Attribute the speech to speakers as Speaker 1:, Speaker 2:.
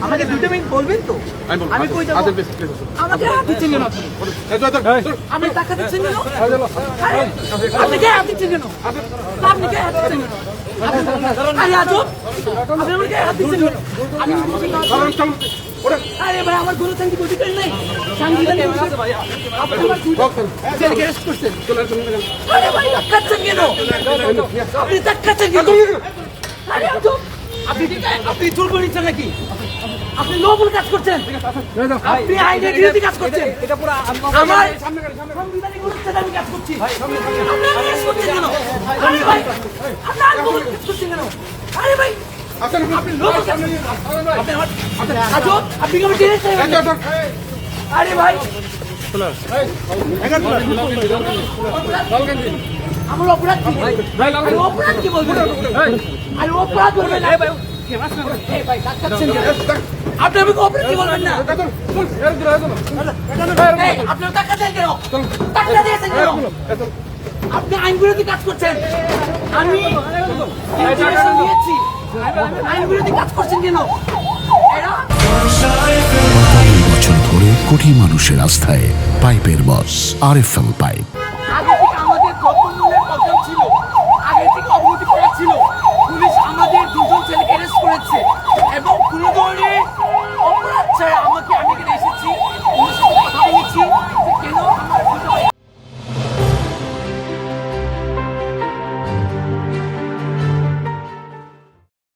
Speaker 1: আমাকে 2 মিনিট বলবেন তো? আমি কই যাব? আমাকে হাত দিচ্ছেন কেন আপনি? আমি টাকা দিচ্ছেন কেন? আপনি কে হাত দিচ্ছেন কেন? আপনি কে হাত দিচ্ছেন কেন? আরে আজব, আপনি আমাকে হাত দিচ্ছেন কেন? আমি আরে ভাই আমার গরু সাংবিধানিক অধিকার নাই। সাংবিধানিক আপনি আমার জেলকে অ্যারেস্ট করছেন। আরে ভাই টাকাচ্ছেন কেন? আপনি টাকাচ্ছেন কেন? আরে আজব, আপনি চোর করে নিচ্ছেন নাকি? আপনি লবল কাজ করছেন, আপনি আইনের বিরোধী কাজ করছেন। এটা পুরো আমার সাংবিধানিক অধিকার আমি কাজ করছি। আপনি অ্যারেস্ট করছেন কেন? আরে ভাই আপনি লবল কাজ করছেন কেন? আরে ভাই আপনি লবল কাজ আপনি আজব, আপনি কি আমার ডিরেক্ট আরে ভাই আমার অপরাধ কি? অপরাধ কি বলবেন? আরে অপরাধ বলবেন না ভাই, ডাক্তারছেন কেন? আপনি আমাকে অপরাধ কি বলবেন না? আপনার টাকা দেন কেন? টাকা দিয়েছেন কেন? আপনি আইন বিরোধী কাজ করছেন। আমি দিয়েছি, আইন বিরোধী কাজ করছেন কেন?
Speaker 2: বছর ধরে কোটি মানুষের আস্থায় পাইপের বস RFL পাইপ।